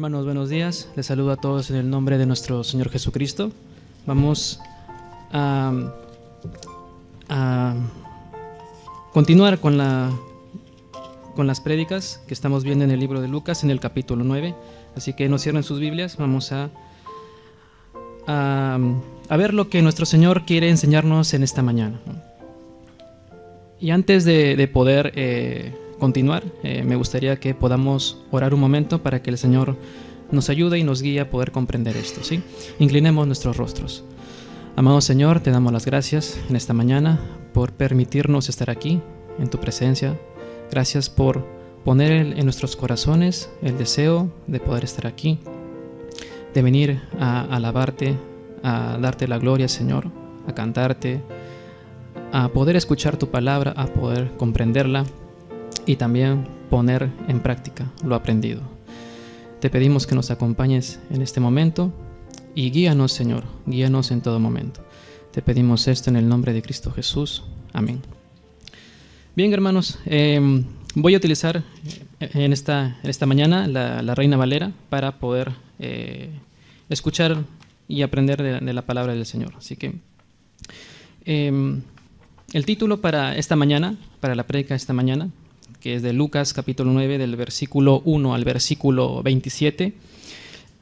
Hermanos, buenos días. Les saludo a todos en el nombre de nuestro Señor Jesucristo. Vamos a continuar con las prédicas que estamos viendo en el libro de Lucas, en el capítulo 9. Así que no cierren sus Biblias. Vamos a ver lo que nuestro Señor quiere enseñarnos en esta mañana. Y antes de poder continuar, me gustaría que podamos orar un momento para que el Señor nos ayude y nos guíe a poder comprender esto, ¿sí? Inclinemos nuestros rostros. Amado Señor, te damos las gracias en esta mañana por permitirnos estar aquí en tu presencia. Gracias por poner en nuestros corazones el deseo de poder estar aquí, de venir a alabarte, a darte la gloria, Señor, a cantarte, a poder escuchar tu palabra, a poder comprenderla y también poner en práctica lo aprendido. Te pedimos que nos acompañes en este momento y guíanos, Señor, guíanos en todo momento. Te pedimos esto en el nombre de Cristo Jesús. Amén. Bien, hermanos, voy a utilizar en esta mañana la Reina Valera para poder escuchar y aprender de la palabra del Señor. Así que el título para esta mañana, para la prédica de esta mañana, que es de Lucas capítulo 9, del versículo 1 al versículo 27,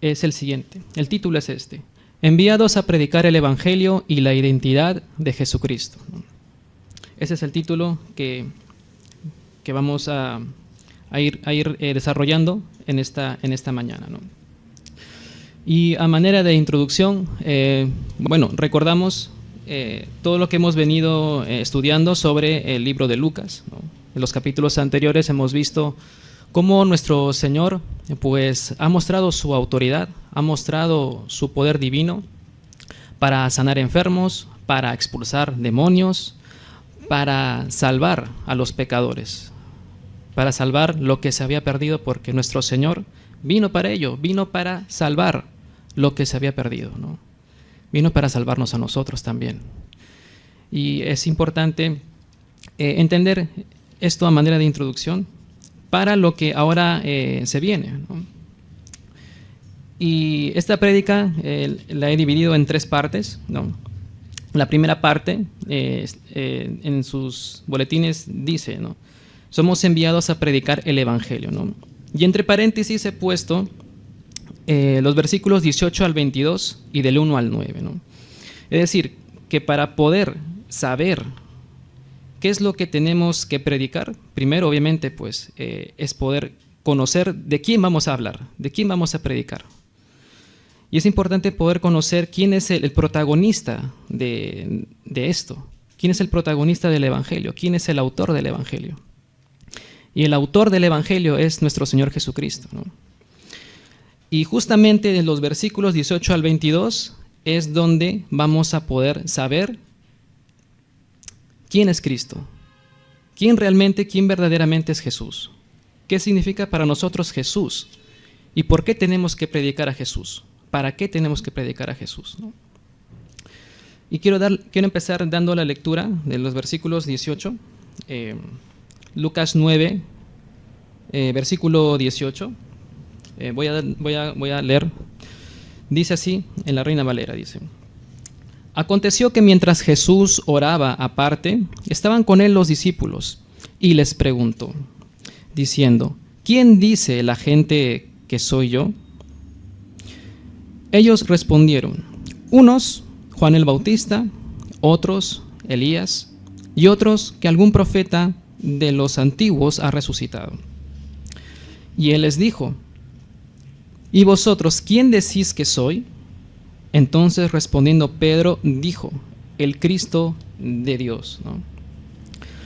es el siguiente. El título es este: Enviados a predicar el Evangelio y la identidad de Jesucristo. Ese es el título que vamos a ir desarrollando en esta mañana, ¿no? Y a manera de introducción, recordamos todo lo que hemos venido estudiando sobre el libro de Lucas, ¿no? En los capítulos anteriores hemos visto cómo nuestro Señor pues ha mostrado su autoridad, ha mostrado su poder divino para sanar enfermos, para expulsar demonios, para salvar a los pecadores, para salvar lo que se había perdido, porque nuestro Señor vino para ello, vino para salvar lo que se había perdido, ¿no? Vino para salvarnos a nosotros también. Y es importante entender esto a manera de introducción para lo que ahora se viene, ¿no? Y esta prédica la he dividido en 3 partes, ¿no? La primera parte, en sus boletines dice, ¿no? Somos enviados a predicar el Evangelio, ¿no? Y entre paréntesis he puesto los versículos 18 al 22 y del 1 al 9, ¿no? Es decir, que para poder saber qué es lo que tenemos que predicar, primero obviamente pues es poder conocer de quién vamos a hablar, de quién vamos a predicar. Y es importante poder conocer quién es el protagonista de esto, quién es el protagonista del Evangelio, quién es el autor del Evangelio. Y el autor del Evangelio es nuestro Señor Jesucristo, ¿no? Y justamente en los versículos 18 al 22 es donde vamos a poder saber quién es Cristo, quién verdaderamente es Jesús, qué significa para nosotros Jesús y por qué tenemos que predicar a Jesús, para qué tenemos que predicar a Jesús, ¿no? Y quiero empezar dando la lectura de los versículos 18, Lucas 9, versículo 18. Voy a leer. Dice así en la Reina Valera, dice: Aconteció que mientras Jesús oraba aparte, estaban con él los discípulos, y les preguntó, diciendo: ¿Quién dice la gente que soy yo? Ellos respondieron: unos, Juan el Bautista; otros, Elías; y otros, que algún profeta de los antiguos ha resucitado. Y él les dijo: ¿Y vosotros quién decís que soy? Entonces respondiendo Pedro dijo: el Cristo de Dios, ¿no?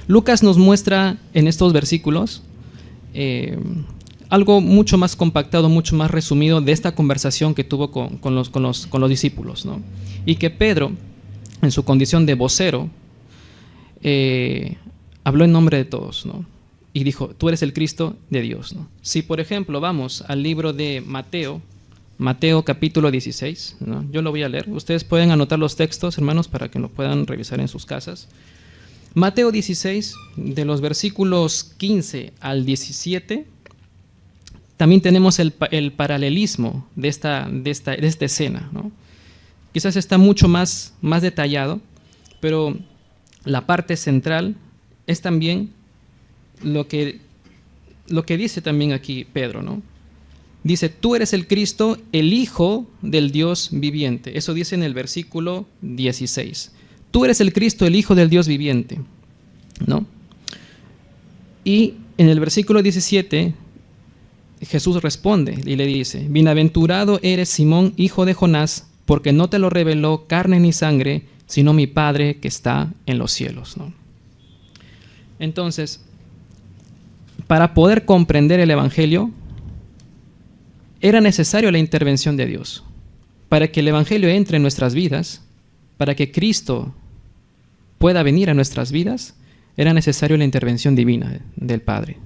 Lucas nos muestra en estos versículos algo mucho más compactado, mucho más resumido de esta conversación que tuvo con los discípulos, ¿no? Y que Pedro, en su condición de vocero, habló en nombre de todos, ¿no? Y dijo: tú eres el Cristo de Dios, ¿no? Si por ejemplo vamos al libro de Mateo capítulo 16, ¿no? Yo lo voy a leer. Ustedes pueden anotar los textos, hermanos, para que lo puedan revisar en sus casas. Mateo 16, de los versículos 15 al 17, también tenemos el paralelismo de esta escena, ¿no? Quizás está mucho más detallado, pero la parte central es también lo que dice también aquí Pedro, ¿no? Dice, tú eres el Cristo, el Hijo del Dios viviente. Eso dice en el versículo 16. Tú eres el Cristo, el Hijo del Dios viviente, ¿no? Y en el versículo 17, Jesús responde y le dice, bienaventurado eres Simón, hijo de Jonás, porque no te lo reveló carne ni sangre, sino mi Padre que está en los cielos, ¿no? Entonces, para poder comprender el Evangelio, era necesaria la intervención de Dios. Para que el Evangelio entre en nuestras vidas, para que Cristo pueda venir a nuestras vidas, era necesaria la intervención divina del Padre.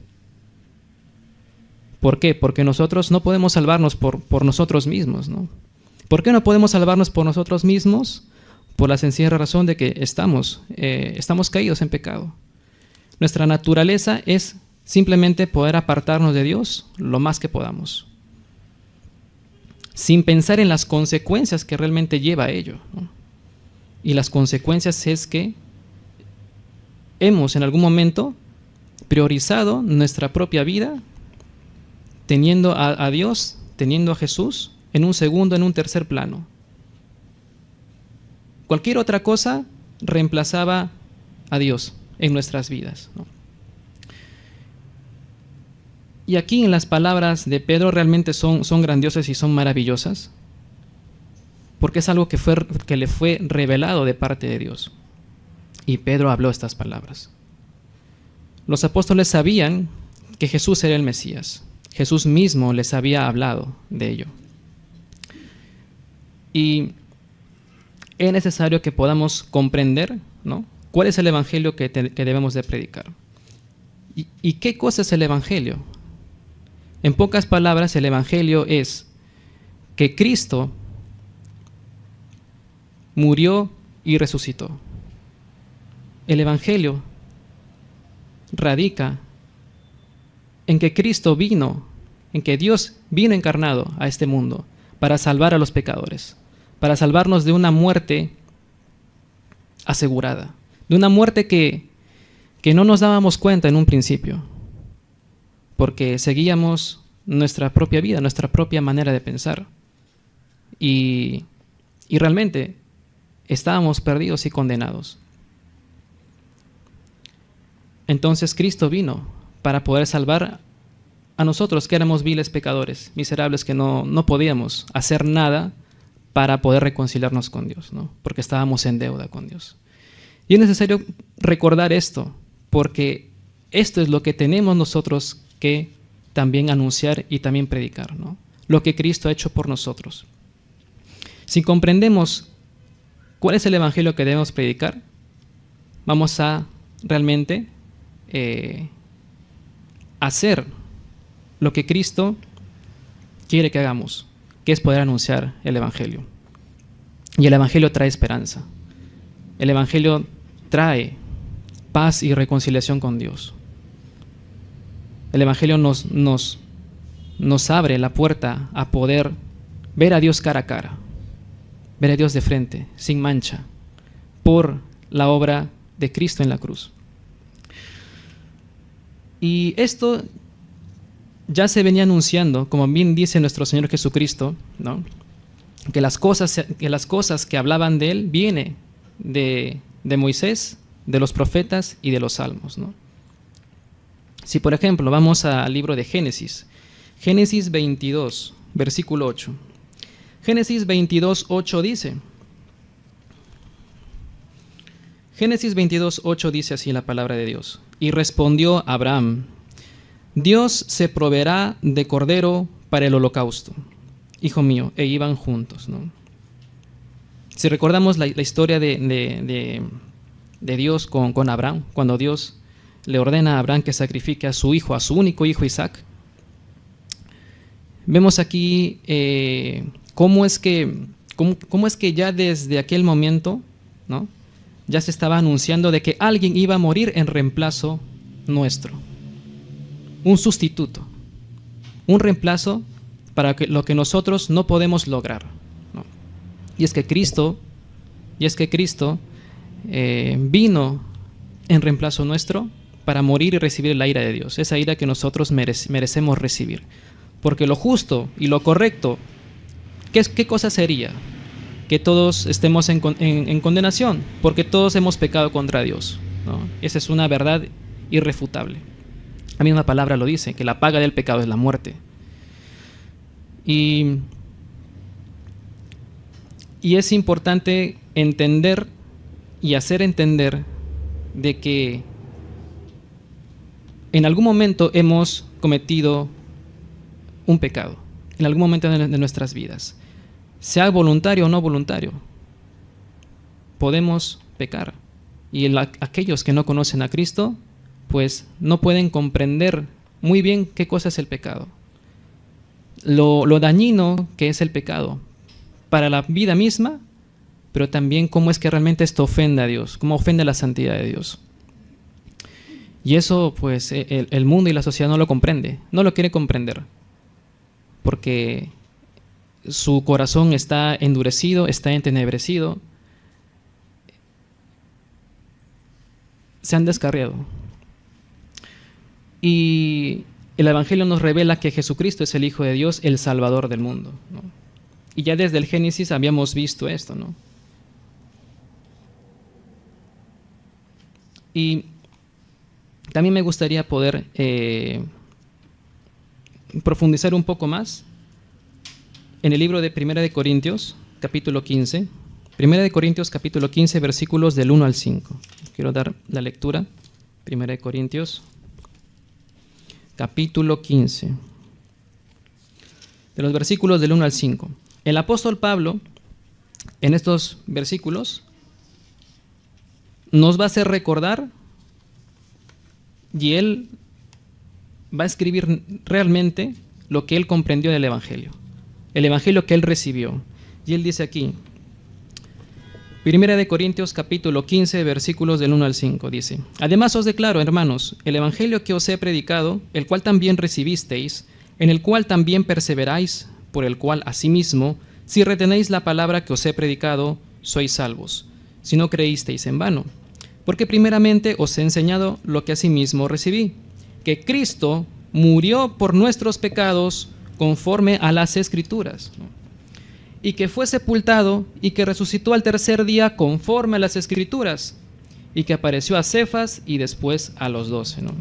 ¿Por qué? Porque nosotros no podemos salvarnos por nosotros mismos, ¿no? ¿Por qué no podemos salvarnos por nosotros mismos? Por la sencilla razón de que estamos caídos en pecado. Nuestra naturaleza es simplemente poder apartarnos de Dios lo más que podamos, sin pensar en las consecuencias que realmente lleva a ello, ¿no? Y las consecuencias es que hemos en algún momento priorizado nuestra propia vida, teniendo a Dios, teniendo a Jesús en un segundo, en un tercer plano. Cualquier otra cosa reemplazaba a Dios en nuestras vidas, ¿no? Y aquí en las palabras de Pedro realmente son grandiosas y son maravillosas, porque es algo que le fue revelado de parte de Dios. Y Pedro habló estas palabras. Los apóstoles sabían que Jesús era el Mesías. Jesús mismo les había hablado de ello. Y es necesario que podamos comprender, ¿no?, cuál es el evangelio que debemos de predicar. ¿Y qué cosa es el evangelio? En pocas palabras, el evangelio es que Cristo murió y resucitó. El evangelio radica en que Cristo vino, en que Dios vino encarnado a este mundo para salvar a los pecadores, para salvarnos de una muerte asegurada, de una muerte que no nos dábamos cuenta en un principio, porque seguíamos nuestra propia vida, nuestra propia manera de pensar, y realmente estábamos perdidos y condenados. Entonces Cristo vino para poder salvar a nosotros, que éramos viles pecadores, miserables, que no podíamos hacer nada para poder reconciliarnos con Dios, ¿no?, porque estábamos en deuda con Dios. Y es necesario recordar esto, porque esto es lo que tenemos nosotros que también anunciar y también predicar, ¿no?, lo que Cristo ha hecho por nosotros. Si comprendemos cuál es el evangelio que debemos predicar, vamos a realmente hacer lo que Cristo quiere que hagamos, que es poder anunciar el evangelio. Y el evangelio trae esperanza. El evangelio trae paz y reconciliación con Dios. El evangelio nos abre la puerta a poder ver a Dios cara a cara, ver a Dios de frente, sin mancha, por la obra de Cristo en la cruz. Y esto ya se venía anunciando, como bien dice nuestro Señor Jesucristo, ¿no?, que las cosas que hablaban de Él viene de Moisés, de los profetas y de los salmos, ¿no? Si por ejemplo vamos al libro de Génesis 22, versículo 8. Génesis 22, 8 dice, Génesis 22, 8 dice así la palabra de Dios. Y respondió Abraham, Dios se proveerá de cordero para el holocausto, hijo mío, e iban juntos, ¿no? Si recordamos la historia de Dios con Abraham, cuando Dios le ordena a Abraham que sacrifique a su hijo, a su único hijo Isaac, vemos aquí cómo es que ya desde aquel momento, ¿no?, ya se estaba anunciando de que alguien iba a morir en reemplazo nuestro. Un sustituto un reemplazo para lo que nosotros no podemos lograr, ¿no? Y es que Cristo vino en reemplazo nuestro para morir y recibir la ira de Dios, esa ira que nosotros merecemos recibir. Porque lo justo y lo correcto, ¿qué cosa sería? Que todos estemos en condenación, porque todos hemos pecado contra Dios, ¿no? Esa es una verdad irrefutable. La misma palabra lo dice, que la paga del pecado es la muerte. Y es importante entender y hacer entender de que en algún momento hemos cometido un pecado, en algún momento de nuestras vidas, sea voluntario o no voluntario, podemos pecar. Y aquellos que no conocen a Cristo, pues no pueden comprender muy bien qué cosa es el pecado, lo dañino que es el pecado para la vida misma, pero también cómo es que realmente esto ofende a Dios, cómo ofende la santidad de Dios. Y eso, pues, el mundo y la sociedad no lo comprende, no lo quiere comprender, porque su corazón está endurecido, está entenebrecido, se han descarriado. Y el Evangelio nos revela que Jesucristo es el Hijo de Dios, el Salvador del mundo, ¿no? Y ya desde el Génesis habíamos visto esto, ¿no? Y también me gustaría poder profundizar un poco más en el libro de Primera de Corintios, capítulo 15. Primera de Corintios, capítulo 15, versículos del 1 al 5. Quiero dar la lectura. Primera de Corintios, capítulo 15, de los versículos del 1 al 5. El apóstol Pablo, en estos versículos, nos va a hacer recordar, y él va a escribir realmente lo que él comprendió del Evangelio, el Evangelio que él recibió. Y él dice aquí, Primera de Corintios capítulo 15, versículos del 1 al 5, dice: Además os declaro, hermanos, el Evangelio que os he predicado, el cual también recibisteis, en el cual también perseveráis, por el cual asimismo, si retenéis la palabra que os he predicado, sois salvos, si no creísteis en vano. Porque primeramente os he enseñado lo que asimismo recibí, que Cristo murió por nuestros pecados conforme a las Escrituras, ¿no? Y que fue sepultado y que resucitó al tercer día conforme a las Escrituras, y que apareció a Cefas y después a los 12, ¿no?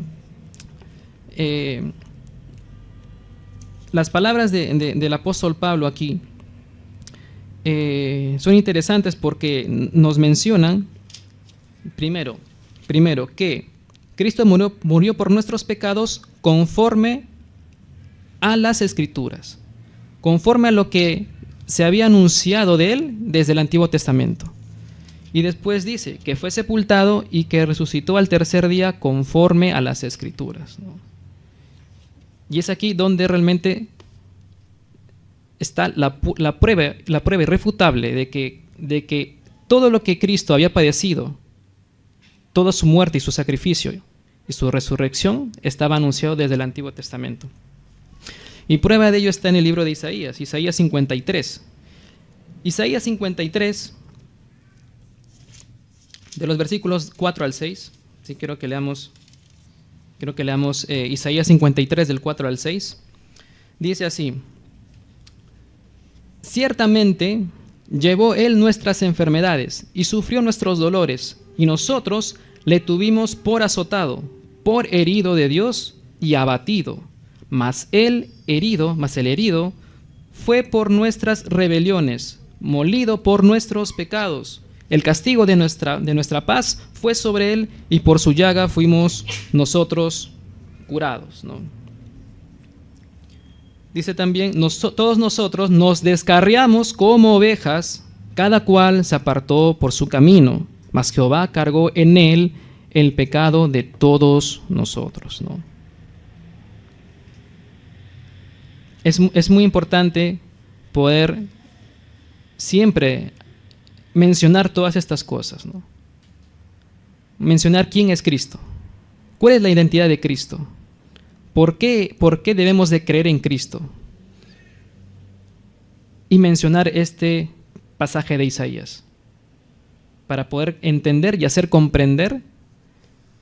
Las palabras del apóstol Pablo aquí son interesantes porque nos mencionan primero que Cristo murió por nuestros pecados conforme a las Escrituras, conforme a lo que se había anunciado de él desde el Antiguo Testamento. Y después dice que fue sepultado y que resucitó al tercer día conforme a las Escrituras, ¿no? Y es aquí donde realmente está la prueba irrefutable de que todo lo que Cristo había padecido, toda su muerte y su sacrificio y su resurrección estaba anunciado desde el Antiguo Testamento. Y prueba de ello está en el libro de Isaías, Isaías 53. Isaías 53, de los versículos 4 al 6, sí, quiero que leamos Isaías 53 del 4 al 6. Dice así: Ciertamente llevó él nuestras enfermedades y sufrió nuestros dolores, y nosotros le tuvimos por azotado, por herido de Dios y abatido. Mas el herido fue por nuestras rebeliones, molido por nuestros pecados. El castigo de nuestra paz fue sobre él, y por su llaga fuimos nosotros curados, ¿no? Dice también, todos nosotros nos descarriamos como ovejas, cada cual se apartó por su camino, mas Jehová cargó en él el pecado de todos nosotros, ¿no? Es muy importante poder siempre mencionar todas estas cosas, ¿no? Mencionar quién es Cristo, cuál es la identidad de Cristo, por qué debemos de creer en Cristo? Y mencionar este pasaje de Isaías, para poder entender y hacer comprender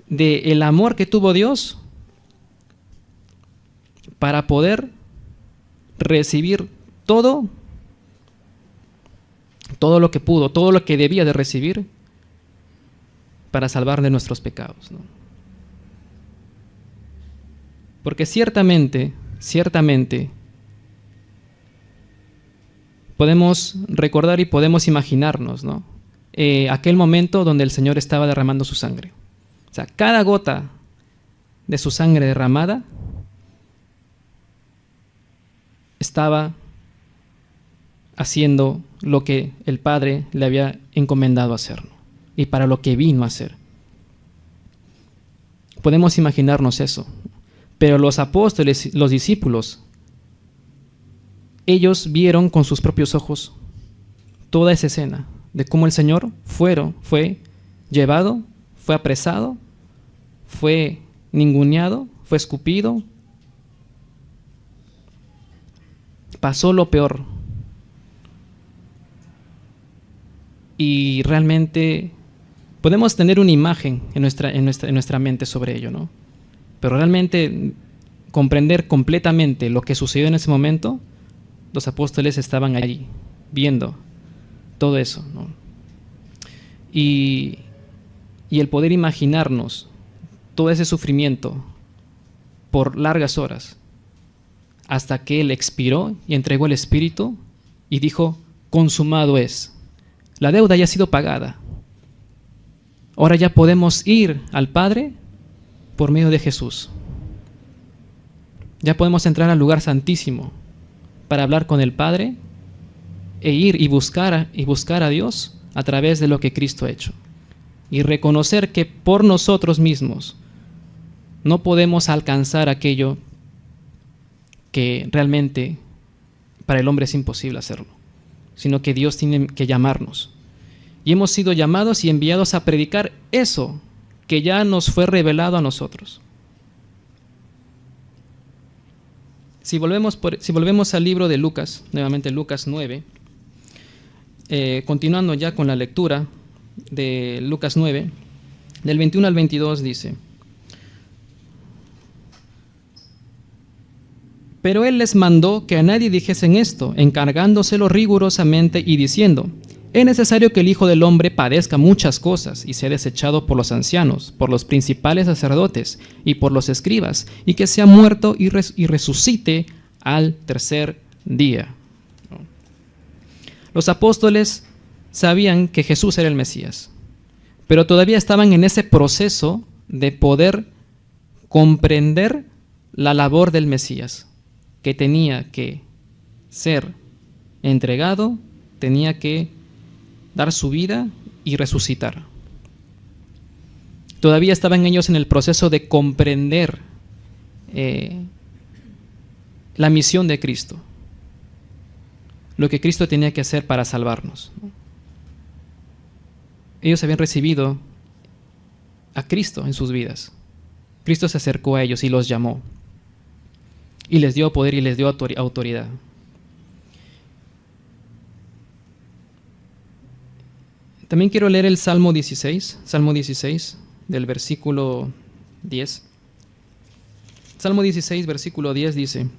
del amor que tuvo Dios para poder recibir todo lo que pudo, todo lo que debía de recibir para salvar de nuestros pecados, ¿no? Porque ciertamente, podemos recordar y podemos imaginarnos, ¿no? Aquel momento donde el Señor estaba derramando su sangre. O sea, cada gota de su sangre derramada estaba haciendo lo que el Padre le había encomendado hacer, ¿no? Y para lo que vino a hacer. Podemos imaginarnos eso. Pero los apóstoles, los discípulos, ellos vieron con sus propios ojos toda esa escena de cómo el Señor fue llevado, fue apresado, fue ninguneado, fue escupido, pasó lo peor. Y realmente podemos tener una imagen en nuestra mente sobre ello, ¿no? Pero realmente comprender completamente lo que sucedió en ese momento, los apóstoles estaban allí viendo todo eso, ¿no? Y el poder imaginarnos todo ese sufrimiento por largas horas, hasta que Él expiró y entregó el Espíritu y dijo: consumado es. La deuda ya ha sido pagada. Ahora ya podemos ir al Padre por medio de Jesús. Ya podemos entrar al lugar santísimo para hablar con el Padre e ir y buscar a Dios a través de lo que Cristo ha hecho. Y reconocer que por nosotros mismos no podemos alcanzar aquello que realmente para el hombre es imposible hacerlo, sino que Dios tiene que llamarnos. Y hemos sido llamados y enviados a predicar eso que ya nos fue revelado a nosotros. Si volvemos al libro de Lucas, nuevamente Lucas 9, continuando ya con la lectura de Lucas 9, del 21 al 22 dice: pero él les mandó que a nadie dijesen esto, encargándoselo rigurosamente y diciendo: es necesario que el Hijo del Hombre padezca muchas cosas y sea desechado por los ancianos, por los principales sacerdotes y por los escribas, y que sea muerto y resucite al tercer día. Los apóstoles sabían que Jesús era el Mesías, pero todavía estaban en ese proceso de poder comprender la labor del Mesías, que tenía que ser entregado, tenía que dar su vida y resucitar. Todavía estaban ellos en el proceso de comprender la misión de Cristo, lo que Cristo tenía que hacer para salvarnos. Ellos habían recibido a Cristo en sus vidas. Cristo se acercó a ellos y los llamó, y les dio poder y les dio autoridad. También quiero leer el Salmo 16, del versículo 10. Salmo 16, versículo 10 dice: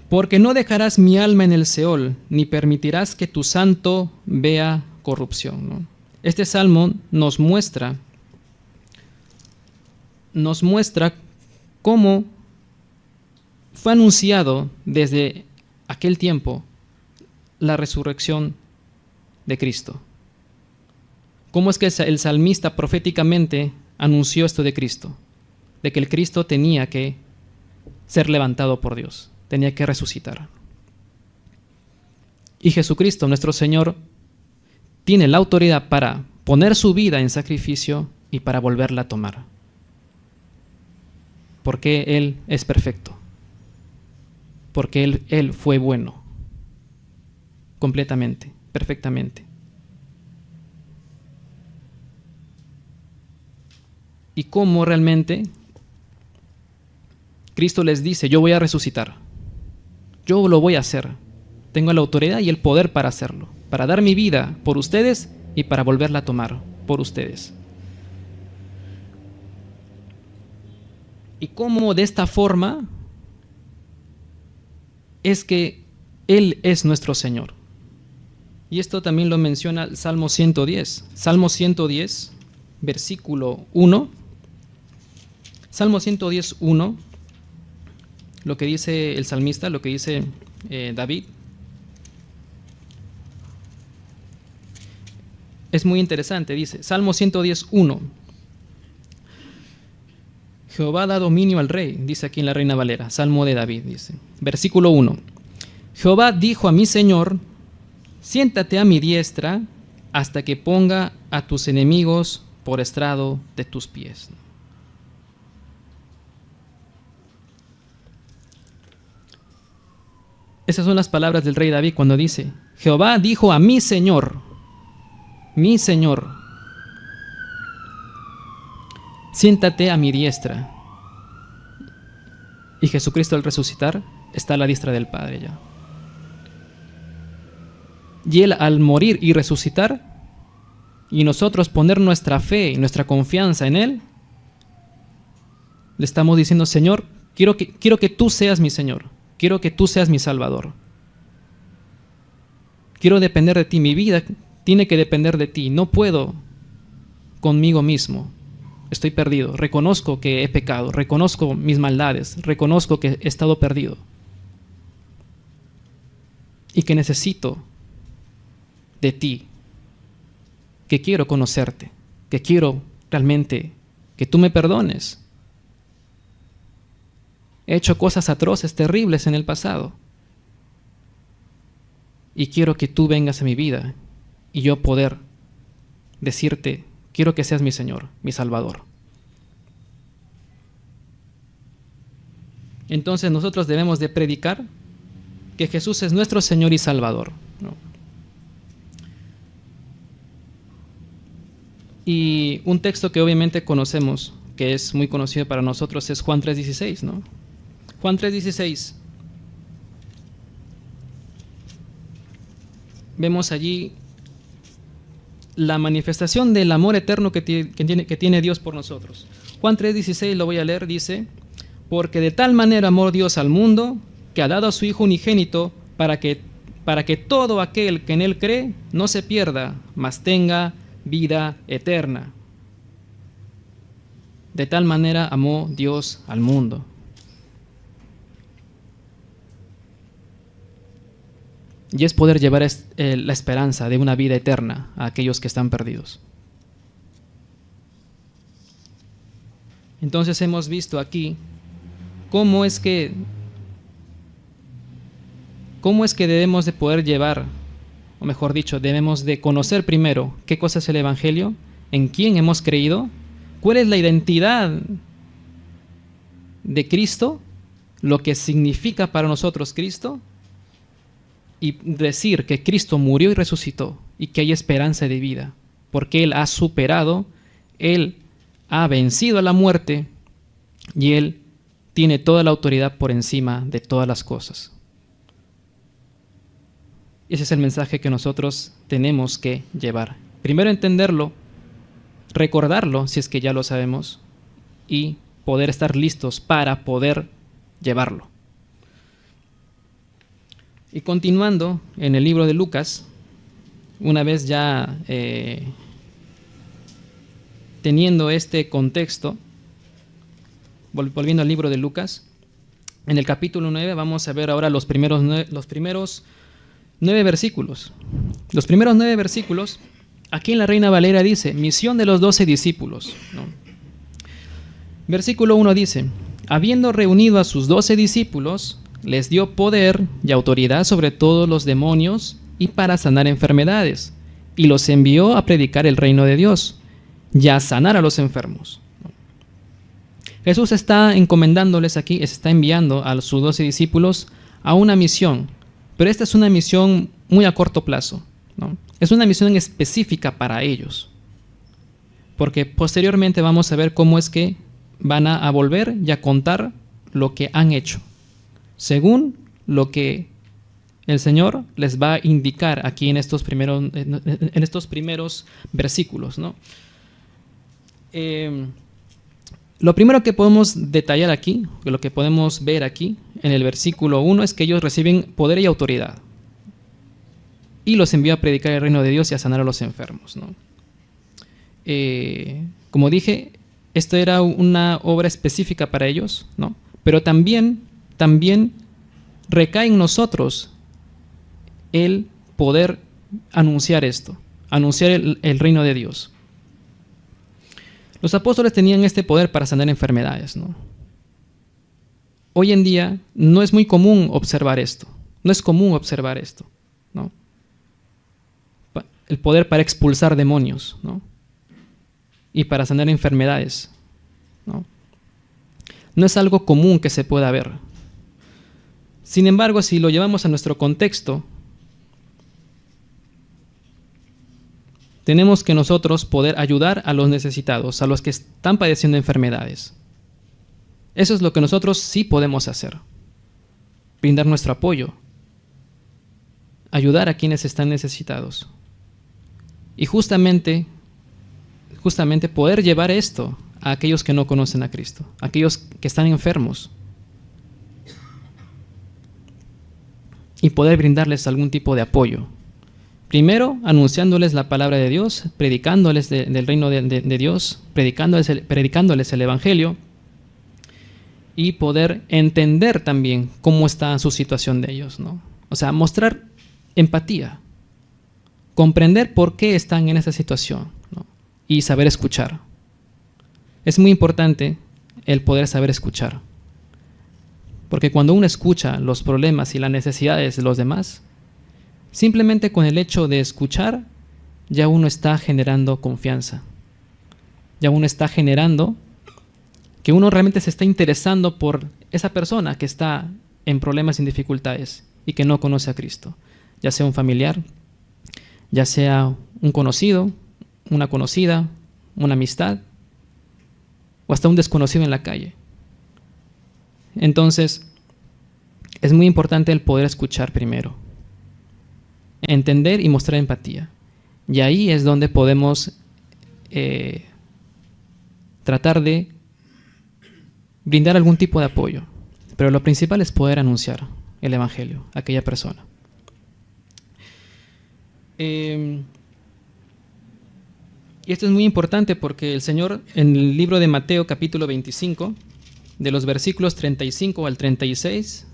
porque no dejarás mi alma en el Seol, ni permitirás que tu santo vea corrupción, ¿no? Este salmo nos muestra cómo fue anunciado desde aquel tiempo la resurrección de Cristo. ¿Cómo es que el salmista proféticamente anunció esto de Cristo? De que el Cristo tenía que ser levantado por Dios, tenía que resucitar. Y Jesucristo, nuestro Señor, tiene la autoridad para poner su vida en sacrificio y para volverla a tomar. Porque Él es perfecto. Porque Él fue bueno. Completamente, perfectamente. Y cómo realmente Cristo les dice, yo voy a resucitar. Yo lo voy a hacer. Tengo la autoridad y el poder para hacerlo, para dar mi vida por ustedes y para volverla a tomar por ustedes. Y cómo de esta forma es que Él es nuestro Señor. Y esto también lo menciona el Salmo 110. Salmo 110, versículo 1. Salmo 110, 1. Lo que dice el salmista, lo que dice David. Es muy interesante, dice, Salmo 110, 1. Jehová da dominio al rey, dice aquí en la Reina Valera, Salmo de David, dice. Versículo 1. Jehová dijo a mi Señor, siéntate a mi diestra hasta que ponga a tus enemigos por estrado de tus pies. Esas son las palabras del rey David cuando dice, Jehová dijo a mi Señor, siéntate a mi diestra. Y Jesucristo al resucitar está a la diestra del Padre ya. Y Él al morir y resucitar, y nosotros poner nuestra fe y nuestra confianza en Él, le estamos diciendo, Señor, quiero que tú seas mi Señor, quiero que tú seas mi Salvador. Quiero depender de ti, mi vida tiene que depender de ti, no puedo conmigo mismo. Estoy perdido, reconozco que he pecado, reconozco mis maldades, reconozco que he estado perdido y que necesito de ti, que quiero conocerte, que quiero realmente que tú me perdones. He hecho cosas atroces, terribles en el pasado y quiero que tú vengas a mi vida y yo poder decirte, quiero que seas mi Señor, mi Salvador. Entonces nosotros debemos de predicar que Jesús es nuestro Señor y Salvador, ¿no? Y un texto que obviamente conocemos, que es muy conocido para nosotros, es Juan 3:16, ¿no? Juan 3:16. Vemos allí la manifestación del amor eterno que tiene Dios por nosotros. Juan 3:16 lo voy a leer, dice, porque de tal manera amó Dios al mundo, que ha dado a su Hijo unigénito, para que todo aquel que en Él cree no se pierda, mas tenga vida eterna. De tal manera amó Dios al mundo. Y es poder llevar la esperanza de una vida eterna a aquellos que están perdidos. Entonces hemos visto aquí cómo es que debemos de poder llevar, o mejor dicho, debemos de conocer primero qué cosa es el Evangelio, en quién hemos creído, cuál es la identidad de Cristo, lo que significa para nosotros Cristo, y decir que Cristo murió y resucitó y que hay esperanza de vida, porque Él ha superado, Él ha vencido a la muerte y Él tiene toda la autoridad por encima de todas las cosas. Ese es el mensaje que nosotros tenemos que llevar. Primero entenderlo, recordarlo si es que ya lo sabemos y poder estar listos para poder llevarlo. Y continuando en el libro de Lucas, una vez ya teniendo este contexto, volviendo al libro de Lucas, en el capítulo 9 vamos a ver ahora los primeros 9 versículos. Los primeros 9 versículos, aquí en la Reina Valera dice, misión de los 12 discípulos, ¿no? Versículo 1 dice, habiendo reunido a sus 12 discípulos, les dio poder y autoridad sobre todos los demonios y para sanar enfermedades, y los envió a predicar el reino de Dios y a sanar a los enfermos. Jesús está encomendándoles aquí, está enviando a sus 12 discípulos a una misión, pero esta es una misión muy a corto plazo, ¿no? Es una misión específica para ellos, porque posteriormente vamos a ver cómo es que van a volver y a contar lo que han hecho, según lo que el Señor les va a indicar aquí en estos primeros versículos, ¿no? Lo primero que podemos detallar aquí, lo que podemos ver aquí en el versículo 1 es que ellos reciben poder y autoridad y los envió a predicar el reino de Dios y a sanar a los enfermos, ¿no? Como dije, esto era una obra específica para ellos, ¿no? Pero también recae en nosotros el poder anunciar esto, anunciar el reino de Dios. Los apóstoles tenían este poder para sanar enfermedades, ¿no? Hoy en día no es muy común observar esto, no es común observar esto, ¿no? El poder para expulsar demonios, ¿no? Y para sanar enfermedades, ¿no? No es algo común que se pueda ver. Sin embargo, si lo llevamos a nuestro contexto, tenemos que nosotros poder ayudar a los necesitados, a los que están padeciendo enfermedades. Eso es lo que nosotros sí podemos hacer. Brindar nuestro apoyo. Ayudar a quienes están necesitados. Y justamente poder llevar esto a aquellos que no conocen a Cristo, a aquellos que están enfermos. Y poder brindarles algún tipo de apoyo. Primero, anunciándoles la palabra de Dios, predicándoles del reino de Dios, predicándoles el Evangelio y poder entender también cómo está su situación de ellos, ¿no? O sea, mostrar empatía, comprender por qué están en esa situación, ¿no? Y saber escuchar. Es muy importante el poder saber escuchar, porque cuando uno escucha los problemas y las necesidades de los demás, simplemente con el hecho de escuchar, ya uno está generando confianza. Ya uno está generando que uno realmente se está interesando por esa persona que está en problemas y en dificultades y que no conoce a Cristo. Ya sea un familiar, ya sea un conocido, una conocida, una amistad o hasta un desconocido en la calle. Entonces, es muy importante el poder escuchar primero. Entender y mostrar empatía. Y ahí es donde podemos tratar de brindar algún tipo de apoyo. Pero lo principal es poder anunciar el Evangelio a aquella persona. Y esto es muy importante porque el Señor en el libro de Mateo capítulo 25, de los versículos 35 al 36,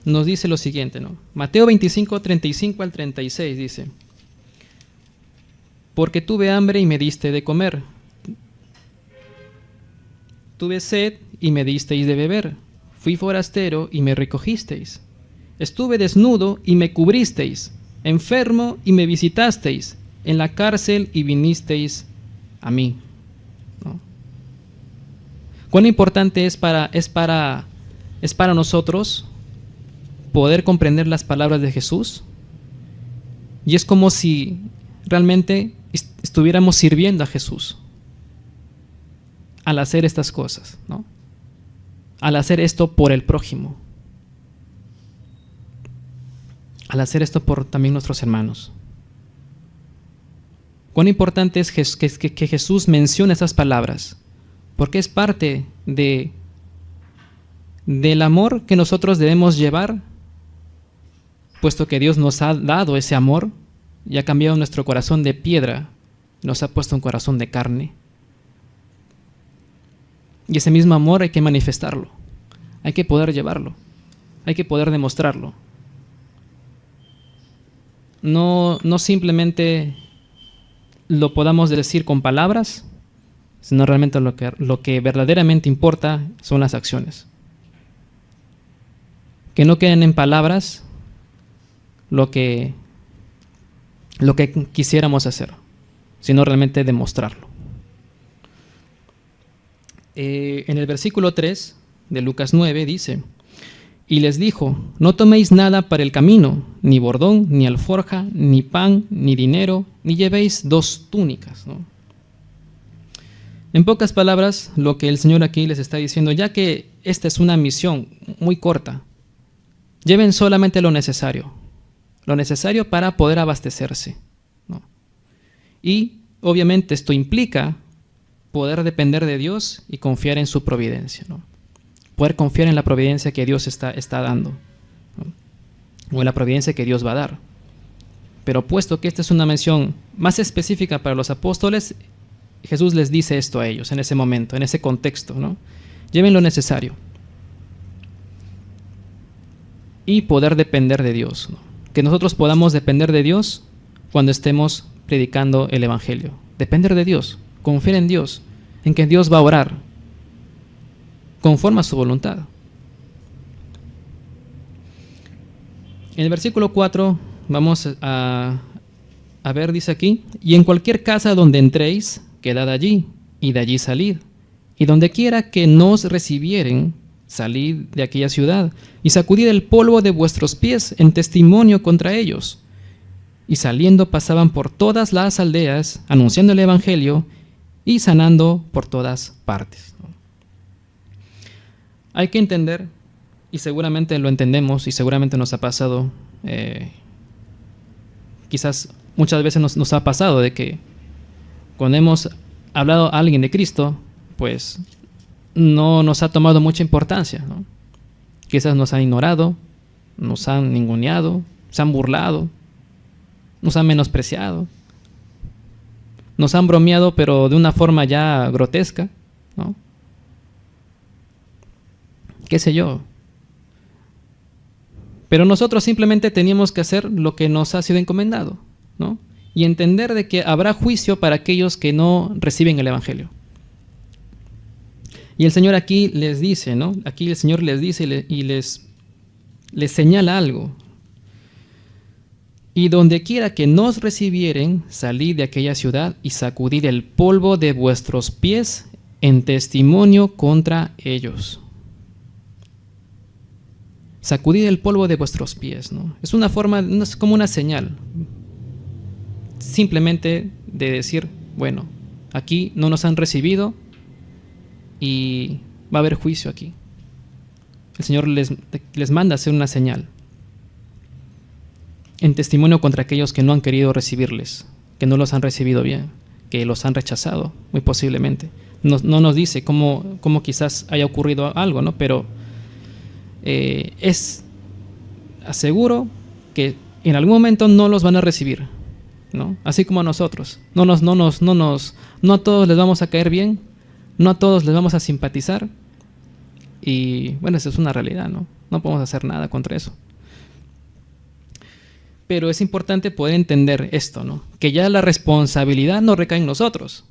nos dice lo siguiente, ¿no? Mateo 25, 35 al 36 dice: porque tuve hambre y me diste de comer, tuve sed y me disteis de beber, fui forastero y me recogisteis, estuve desnudo y me cubristeis, enfermo y me visitasteis, en la cárcel y vinisteis a mí, ¿no? ¿Cuán importante es para nosotros poder comprender las palabras de Jesús? Y es como si realmente estuviéramos sirviendo a Jesús al hacer estas cosas, ¿no? Al hacer esto por el prójimo, al hacer esto por también nuestros hermanos. Cuán importante es que Jesús mencione esas palabras, porque es parte del amor que nosotros debemos llevar, puesto que Dios nos ha dado ese amor y ha cambiado nuestro corazón de piedra, nos ha puesto un corazón de carne. Y ese mismo amor hay que manifestarlo, hay que poder llevarlo, hay que poder demostrarlo. No simplemente lo podamos decir con palabras, sino realmente lo que verdaderamente importa son las acciones. Que no queden en palabras lo que quisiéramos hacer, sino realmente demostrarlo. En el versículo 3 de Lucas 9 dice: y les dijo, no toméis nada para el camino, ni bordón, ni alforja, ni pan, ni dinero, ni llevéis 2 túnicas, ¿no? En pocas palabras, lo que el Señor aquí les está diciendo, ya que esta es una misión muy corta, lleven solamente lo necesario para poder abastecerse, ¿no? Y obviamente esto implica poder depender de Dios y confiar en su providencia, ¿no? Poder confiar en la providencia que Dios está dando, ¿no? O en la providencia que Dios va a dar. Pero puesto que esta es una mención más específica para los apóstoles, Jesús les dice esto a ellos en ese momento, en ese contexto, ¿no? Lleven lo necesario y poder depender de Dios, ¿no? Que nosotros podamos depender de Dios cuando estemos predicando el Evangelio. Depender de Dios, confiar en Dios, en que Dios va a orar conforme a su voluntad. En el versículo 4 vamos a ver, dice aquí: y en cualquier casa donde entréis, quedad allí, y de allí salid. Y donde quiera que nos recibieren, salid de aquella ciudad, y sacudid el polvo de vuestros pies en testimonio contra ellos. Y saliendo pasaban por todas las aldeas, anunciando el Evangelio y sanando por todas partes. Hay que entender, y seguramente lo entendemos, y seguramente nos ha pasado, quizás muchas veces nos ha pasado de que cuando hemos hablado a alguien de Cristo, pues no nos ha tomado mucha importancia, ¿no? Quizás nos han ignorado, nos han ninguneado, se han burlado, nos han menospreciado, nos han bromeado, pero de una forma ya grotesca, ¿no? ¿Qué sé yo? Pero nosotros simplemente teníamos que hacer lo que nos ha sido encomendado, ¿no? Y entender de que habrá juicio para aquellos que no reciben el Evangelio. Y el Señor aquí les dice, ¿no? Aquí el Señor les dice y les señala algo. Y donde quiera que nos recibieren, salid de aquella ciudad y sacudid el polvo de vuestros pies en testimonio contra ellos. Sacudid el polvo de vuestros pies, ¿no? Es una forma, es como una señal. Simplemente de decir, bueno, aquí no nos han recibido y va a haber juicio aquí. El Señor les manda hacer una señal en testimonio contra aquellos que no han querido recibirles, que no los han recibido bien, que los han rechazado, muy posiblemente. No nos dice cómo quizás haya ocurrido algo, ¿no? Pero aseguro que en algún momento no los van a recibir, ¿no? Así como a nosotros. No a todos les vamos a caer bien, no a todos les vamos a simpatizar. Y bueno, esa es una realidad, ¿no? No podemos hacer nada contra eso. Pero es importante poder entender esto, ¿no? Que ya la responsabilidad no recae en nosotros.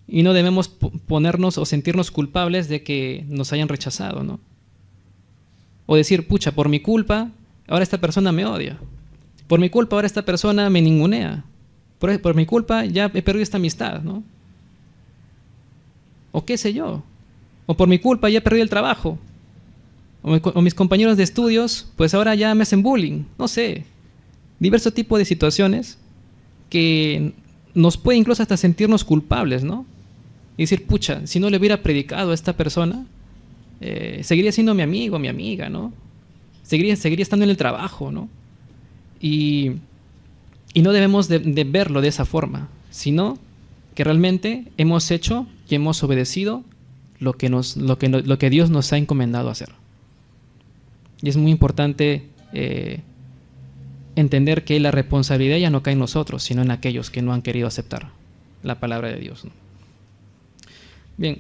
Y no debemos ponernos o sentirnos culpables de que nos hayan rechazado, ¿no? O decir, pucha, por mi culpa, ahora esta persona me odia. Por mi culpa, ahora esta persona me ningunea. Por mi culpa, ya he perdido esta amistad, ¿no? O qué sé yo. O por mi culpa, ya he perdido el trabajo. O mis compañeros de estudios, pues ahora ya me hacen bullying. No sé. Diversos tipos de situaciones que nos puede incluso hasta sentirnos culpables, ¿no? Y decir, pucha, si no le hubiera predicado a esta persona, seguiría siendo mi amigo, mi amiga, ¿no? Seguiría estando en el trabajo, ¿no? Y no debemos de verlo de esa forma, sino que realmente hemos hecho y hemos obedecido lo que Dios nos ha encomendado hacer. Y es muy importante entender que la responsabilidad ya no cae en nosotros, sino en aquellos que no han querido aceptar la palabra de Dios, ¿no? Bien,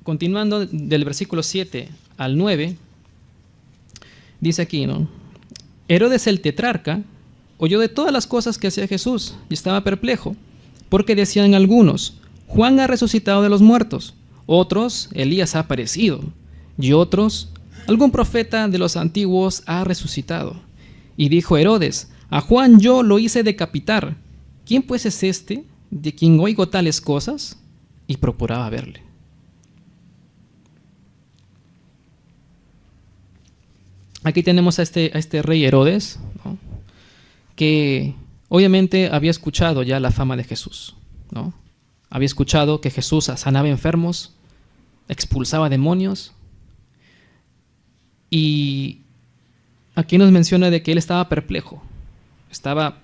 continuando del versículo 7 al 9, dice aquí, ¿no? Herodes el tetrarca oyó de todas las cosas que hacía Jesús y estaba perplejo, porque decían algunos, Juan ha resucitado de los muertos, otros, Elías ha aparecido, y otros, algún profeta de los antiguos ha resucitado. Y dijo Herodes, a Juan yo lo hice decapitar. ¿Quién pues es este de quien oigo tales cosas? Y procuraba verle. Aquí tenemos a este rey Herodes, ¿no? Que obviamente había escuchado ya la fama de Jesús, ¿no? había escuchado que Jesús sanaba enfermos, expulsaba demonios. Y aquí nos menciona de que él estaba perplejo, estaba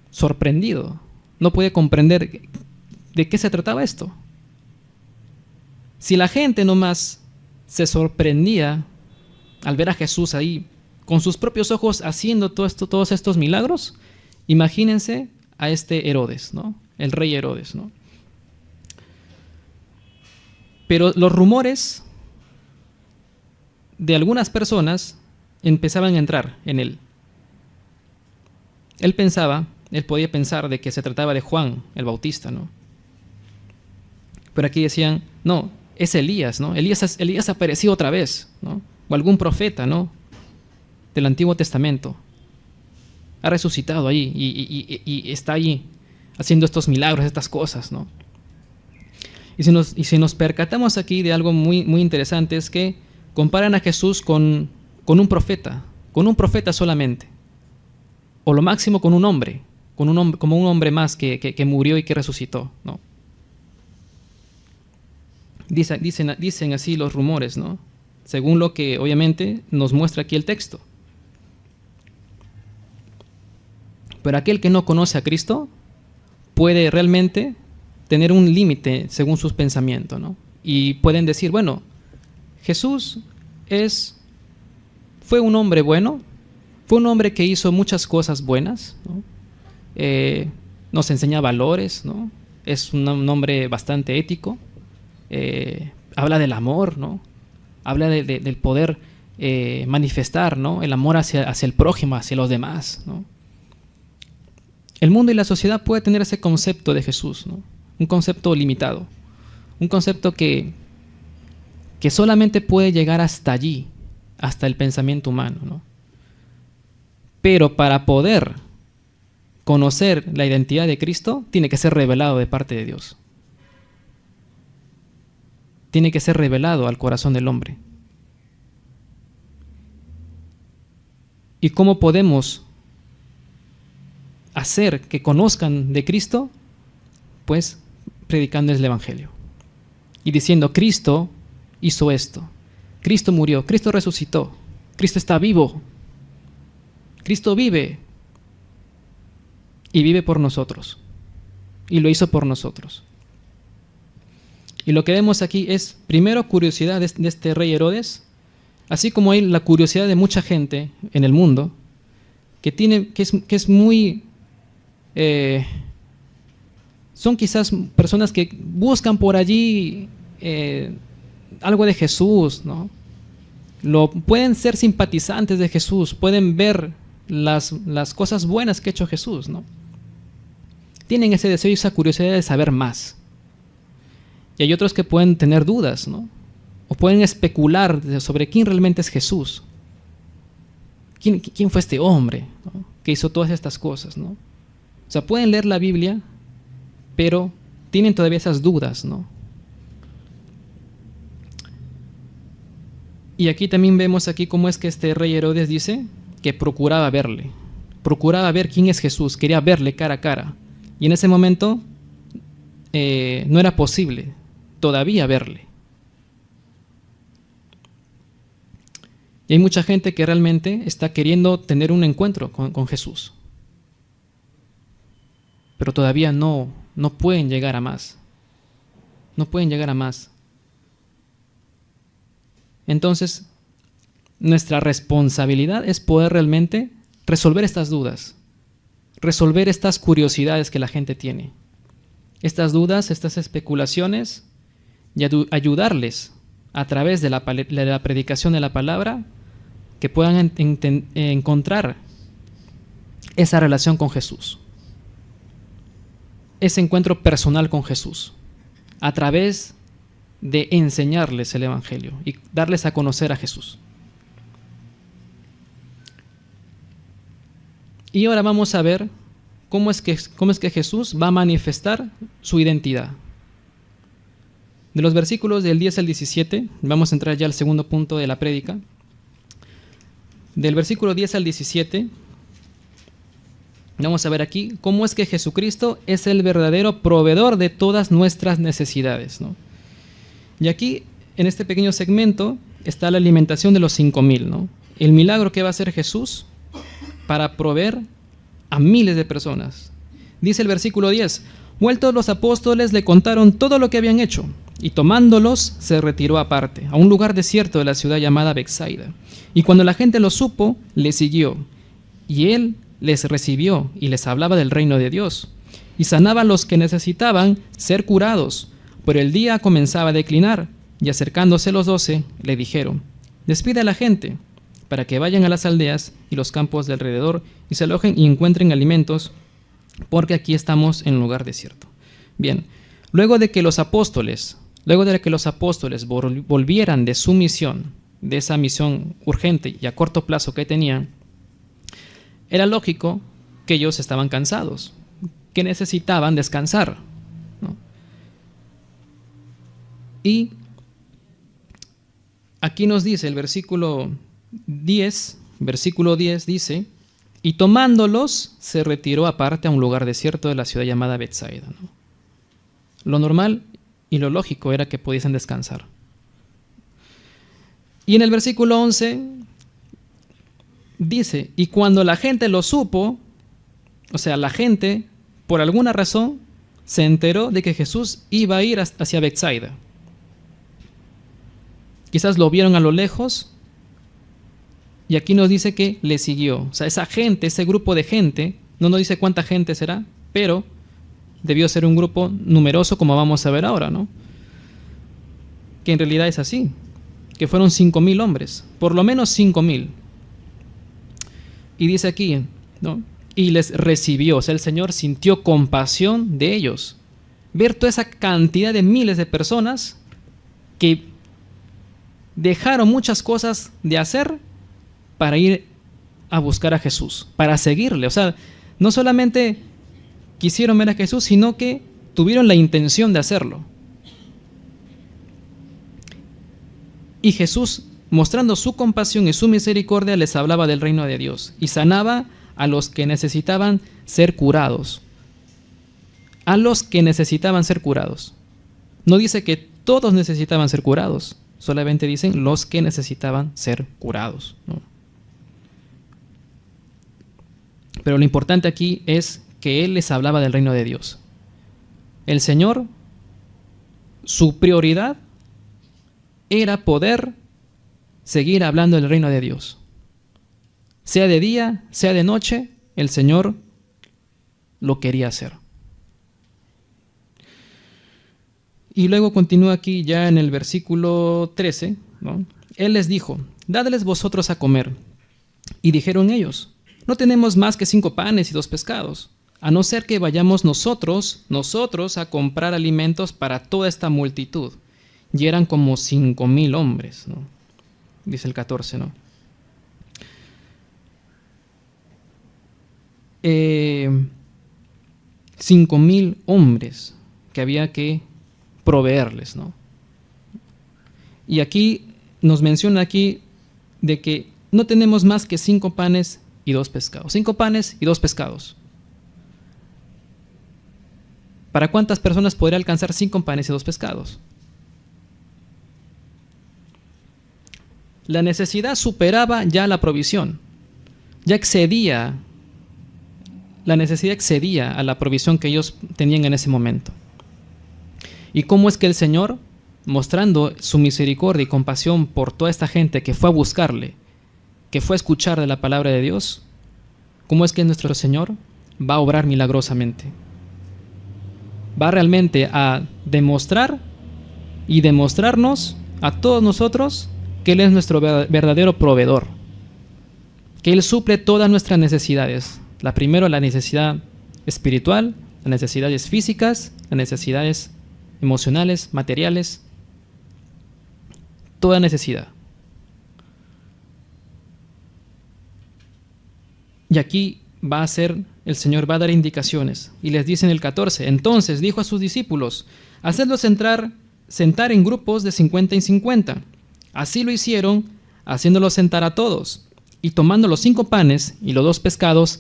sorprendido, no podía comprender de qué se trataba esto. Si la gente nomás se sorprendía al ver a Jesús ahí, con sus propios ojos haciendo todos estos milagros, imagínense a este Herodes, ¿no? El rey Herodes, ¿no? Pero los rumores de algunas personas empezaban a entrar en él. Él podía pensar de que se trataba de Juan el Bautista, ¿no? Pero aquí decían, no, es Elías, ¿no? Elías apareció otra vez, ¿no? O algún profeta, ¿no? Del Antiguo Testamento. Ha resucitado ahí y está ahí haciendo estos milagros, estas cosas, ¿no? Y si nos percatamos aquí de algo muy, muy interesante, es que comparan a Jesús con un profeta solamente. O lo máximo con un hombre, como un hombre más que murió y que resucitó, ¿no? Dicen así los rumores, ¿no? Según lo que obviamente nos muestra aquí el texto. Pero aquel que no conoce a Cristo puede realmente tener un límite según sus pensamientos, ¿no? Y pueden decir, bueno, Jesús fue un hombre bueno, fue un hombre que hizo muchas cosas buenas, ¿no? Nos enseña valores, ¿no? Es un hombre bastante ético, habla del amor, ¿no? Habla del poder manifestar, ¿no? El amor hacia el prójimo, hacia los demás, ¿no? El mundo y la sociedad puede tener ese concepto de Jesús, ¿no? Un concepto limitado, un concepto que solamente puede llegar hasta allí, hasta el pensamiento humano, ¿no? Pero para poder conocer la identidad de Cristo, tiene que ser revelado de parte de Dios. Tiene que ser revelado al corazón del hombre. ¿Y cómo podemos hacer que conozcan de Cristo? Pues predicándoles el Evangelio y diciendo, Cristo hizo esto, Cristo murió, Cristo resucitó, Cristo está vivo, Cristo vive y vive por nosotros y lo hizo por nosotros. Y lo que vemos aquí es primero curiosidad de este rey Herodes, así como hay la curiosidad de mucha gente en el mundo que es muy son quizás personas que buscan por allí algo de Jesús, ¿no? Pueden ser simpatizantes de Jesús, pueden ver las cosas buenas que ha hecho Jesús, ¿no? Tienen ese deseo y esa curiosidad de saber más. Y hay otros que pueden tener dudas, ¿no? O pueden especular sobre quién realmente es Jesús. ¿Quién fue este hombre, ¿no? Que hizo todas estas cosas, ¿no? O sea, pueden leer la Biblia, pero tienen todavía esas dudas, ¿no? Y aquí también vemos aquí cómo es que este rey Herodes dice que procuraba verle, procuraba ver quién es Jesús, quería verle cara a cara. Y en ese momento no era posible todavía verle. Y hay mucha gente que realmente está queriendo tener un encuentro con Jesús, pero todavía no pueden llegar a más. No pueden llegar a más. Entonces, nuestra responsabilidad es poder realmente resolver estas dudas, resolver estas curiosidades que la gente tiene, estas dudas, estas especulaciones, y ayudarles a través de la predicación de la palabra, que puedan encontrar esa relación con Jesús, ese encuentro personal con Jesús, a través de enseñarles el Evangelio y darles a conocer a Jesús. Y ahora vamos a ver cómo es que Jesús va a manifestar su identidad. De los versículos del 10 al 17, vamos a entrar ya al segundo punto de la prédica. Del versículo 10 al 17, Vamos a ver aquí cómo es que Jesucristo es el verdadero proveedor de todas nuestras necesidades, ¿no? Y aquí, en este pequeño segmento, está la alimentación de los 5,000, ¿no? El milagro que va a hacer Jesús para proveer a miles de personas. Dice el versículo 10, vueltos los apóstoles le contaron todo lo que habían hecho, y tomándolos se retiró aparte, a un lugar desierto de la ciudad llamada Betsaida. Y cuando la gente lo supo, le siguió, y él les recibió y les hablaba del reino de Dios, y sanaba a los que necesitaban ser curados. Pero el día comenzaba a declinar, y acercándose los 12, le dijeron, despide a la gente, para que vayan a las aldeas y los campos de alrededor, y se alojen y encuentren alimentos, porque aquí estamos en un lugar desierto. Bien, luego de que los apóstoles volvieran de su misión, de esa misión urgente y a corto plazo que tenían, era lógico que ellos estaban cansados, que necesitaban descansar, ¿no? Y aquí nos dice el versículo 10 dice, y tomándolos se retiró aparte a un lugar desierto de la ciudad llamada Betsaida, ¿no? Lo normal y lo lógico era que pudiesen descansar. Y en el versículo 11 dice, y cuando la gente lo supo, o sea, la gente, por alguna razón, se enteró de que Jesús iba a ir hacia Betsaida. Quizás lo vieron a lo lejos, y aquí nos dice que le siguió. O sea, esa gente, ese grupo de gente, no nos dice cuánta gente será, pero debió ser un grupo numeroso, como vamos a ver ahora, ¿no? Que en realidad es así, que fueron 5,000 hombres, por lo menos 5,000. Y dice aquí, ¿no? Y les recibió, o sea, el Señor sintió compasión de ellos. Ver toda esa cantidad de miles de personas que dejaron muchas cosas de hacer para ir a buscar a Jesús, para seguirle. O sea, no solamente quisieron ver a Jesús, sino que tuvieron la intención de hacerlo. Y Jesús, mostrando su compasión y su misericordia, les hablaba del reino de Dios y sanaba a los que necesitaban ser curados. A los que necesitaban ser curados. No dice que todos necesitaban ser curados, solamente dicen los que necesitaban ser curados, ¿no? Pero lo importante aquí es que Él les hablaba del reino de Dios. El Señor, su prioridad era poder seguir hablando del reino de Dios. Sea de día, sea de noche, el Señor lo quería hacer. Y luego continúa aquí ya en el versículo 13, ¿no? Él les dijo, dadles vosotros a comer. Y dijeron ellos, no tenemos más que 5 panes y 2 pescados, a no ser que vayamos nosotros a comprar alimentos para toda esta multitud. Y eran como 5,000 hombres, ¿no? Dice el 14, ¿no? 5,000 hombres que había que proveerles, ¿no? Y aquí nos menciona aquí de que no tenemos más que 5 panes y 2 pescados. 5 panes y 2 pescados. ¿Para cuántas personas podría alcanzar 5 panes y 2 pescados? La necesidad superaba ya la provisión. Ya excedía, la necesidad excedía a la provisión que ellos tenían en ese momento. ¿Y cómo es que el Señor, mostrando su misericordia y compasión por toda esta gente que fue a buscarle, que fue a escuchar de la palabra de Dios, cómo es que nuestro Señor va a obrar milagrosamente? Va realmente a demostrar y demostrarnos a todos nosotros que Él es nuestro verdadero proveedor, que Él suple todas nuestras necesidades. La primera, la necesidad espiritual, las necesidades físicas, las necesidades emocionales, materiales, toda necesidad. Y aquí va a ser, el Señor va a dar indicaciones. Y les dice en el 14, entonces dijo a sus discípulos, hacedlos sentar en grupos de 50 en 50. Así lo hicieron, haciéndolos sentar a todos. Y tomando los 5 panes y los 2 pescados,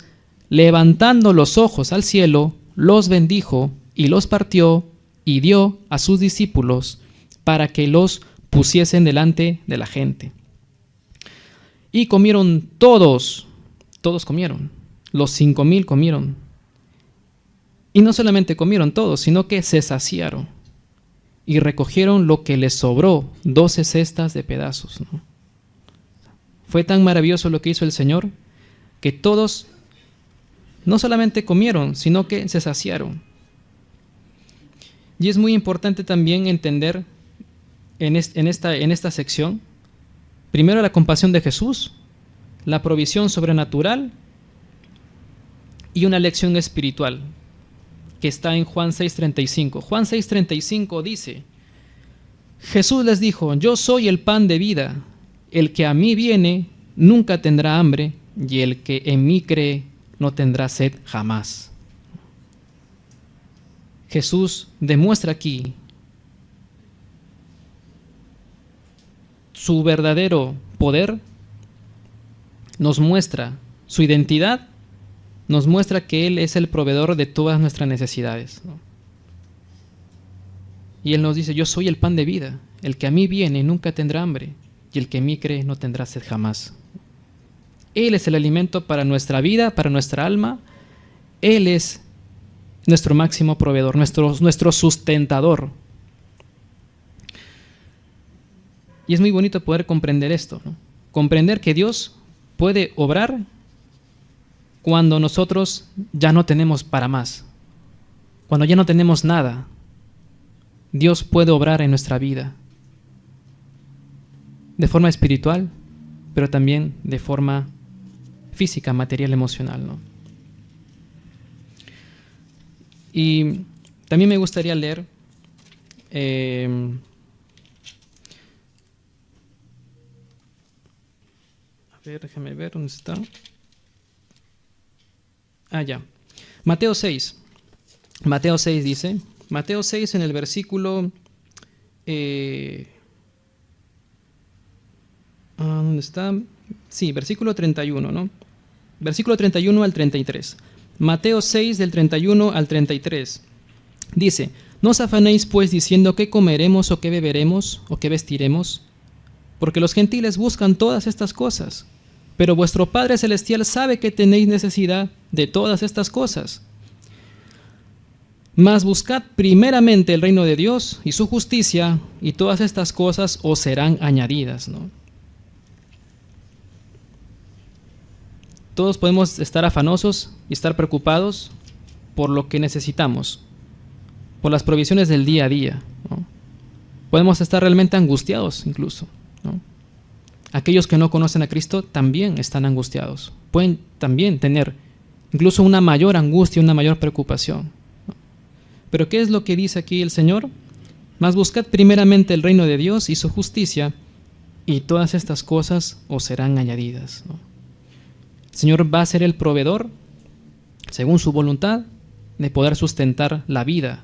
levantando los ojos al cielo, los bendijo y los partió y dio a sus discípulos para que los pusiesen delante de la gente. Y comieron todos comieron, los 5,000 comieron. Y no solamente comieron todos, sino que se saciaron y recogieron lo que les sobró, 12 cestas de pedazos, ¿no? Fue tan maravilloso lo que hizo el Señor que todos no solamente comieron, sino que se saciaron. Y es muy importante también entender en esta sección, primero la compasión de Jesús, la provisión sobrenatural y una lección espiritual que está en Juan 6:35. Juan 6:35 dice: Jesús les dijo: yo soy el pan de vida, el que a mí viene nunca tendrá hambre, y el que en mí cree no tendrá sed jamás. Jesús demuestra aquí su verdadero poder, nos muestra su identidad, nos muestra que Él es el proveedor de todas nuestras necesidades, ¿no? Y Él nos dice: yo soy el pan de vida, el que a mí viene nunca tendrá hambre, y el que en mí cree no tendrá sed jamás. Él es el alimento para nuestra vida, para nuestra alma. Él es nuestro máximo proveedor, nuestro sustentador. Y es muy bonito poder comprender esto, ¿no? Comprender que Dios puede obrar cuando nosotros ya no tenemos para más, cuando ya no tenemos nada. Dios puede obrar en nuestra vida de forma espiritual, pero también de forma física, material, emocional, ¿no? Y también me gustaría leer déjame ver dónde está. Ya. Mateo 6. Mateo 6 dice, Mateo 6 en el versículo ¿dónde está? Sí, versículo 31, ¿no? Versículo 31 al 33. Mateo 6 del 31 al 33. Dice: no os afanéis pues diciendo qué comeremos o qué beberemos o qué vestiremos, porque los gentiles buscan todas estas cosas, pero vuestro Padre Celestial sabe que tenéis necesidad de todas estas cosas. Mas buscad primeramente el reino de Dios y su justicia, y todas estas cosas os serán añadidas, ¿no? Todos podemos estar afanosos y estar preocupados por lo que necesitamos, por las provisiones del día a día, ¿no? Podemos estar realmente angustiados incluso, ¿no? Aquellos que no conocen a Cristo también están angustiados. Pueden también tener incluso una mayor angustia, una mayor preocupación, ¿no? Pero ¿qué es lo que dice aquí el Señor? Mas buscad primeramente el reino de Dios y su justicia, y todas estas cosas os serán añadidas, ¿no? El Señor va a ser el proveedor, según su voluntad, de poder sustentar la vida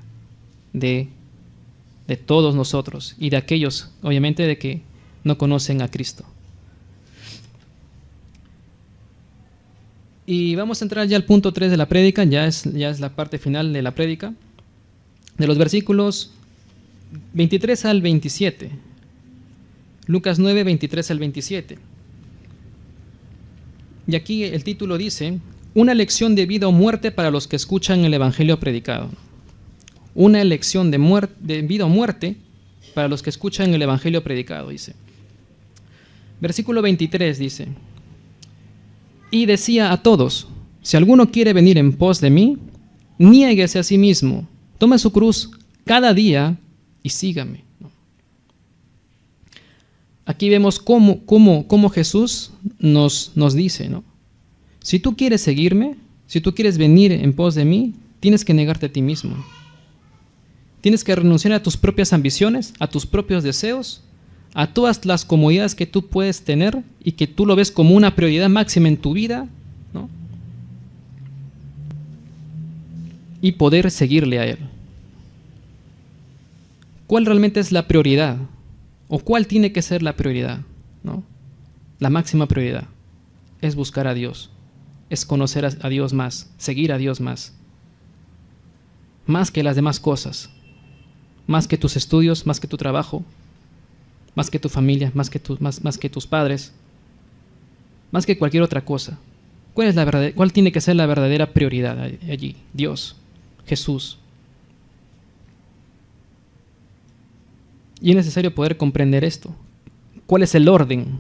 de todos nosotros y de aquellos, obviamente, de que no conocen a Cristo. Y vamos a entrar ya al punto 3 de la prédica, ya es la parte final de la prédica, de los versículos 23 al 27. Lucas 9, 23 al 27. Y aquí el título dice: una lección de vida o muerte para los que escuchan el evangelio predicado. Una elección de vida o muerte para los que escuchan el evangelio predicado, dice. Versículo 23 dice: y decía a todos: si alguno quiere venir en pos de mí, niéguese a sí mismo, tome su cruz cada día y sígame. Aquí vemos cómo Jesús nos dice, ¿no? Si tú quieres seguirme, si tú quieres venir en pos de mí, tienes que negarte a ti mismo. Tienes que renunciar a tus propias ambiciones, a tus propios deseos, a todas las comodidades que tú puedes tener y que tú lo ves como una prioridad máxima en tu vida, ¿no? Y poder seguirle a Él. ¿Cuál realmente es la prioridad? ¿O cuál tiene que ser la prioridad, ¿no? La máxima prioridad es buscar a Dios, es conocer a Dios más, seguir a Dios más que las demás cosas, más que tus estudios, más que tu trabajo, más que tu familia, más que tus padres, más que cualquier otra cosa. ¿Cuál tiene que ser la verdadera prioridad allí? Dios, Jesús. Y es necesario poder comprender esto. ¿Cuál es el orden?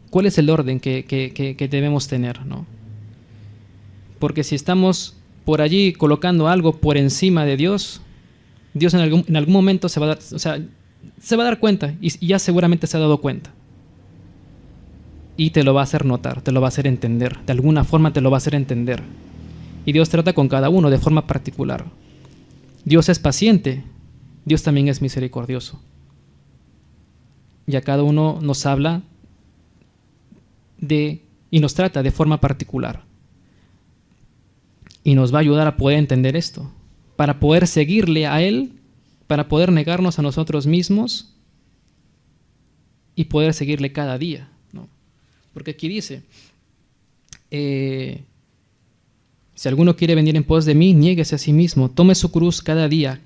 ¿Cuál es el orden que debemos tener, ¿no? Porque si estamos por allí colocando algo por encima de Dios, Dios en algún momento se va a dar cuenta, y ya seguramente se ha dado cuenta. Y te lo va a hacer notar, te lo va a hacer entender. De alguna forma te lo va a hacer entender. Y Dios trata con cada uno de forma particular. Dios es paciente, Dios también es misericordioso. Y a cada uno nos habla y nos trata de forma particular. Y nos va a ayudar a poder entender esto, para poder seguirle a Él, para poder negarnos a nosotros mismos y poder seguirle cada día, ¿no? Porque aquí dice, si alguno quiere venir en pos de mí, niéguese a sí mismo, tome su cruz cada día,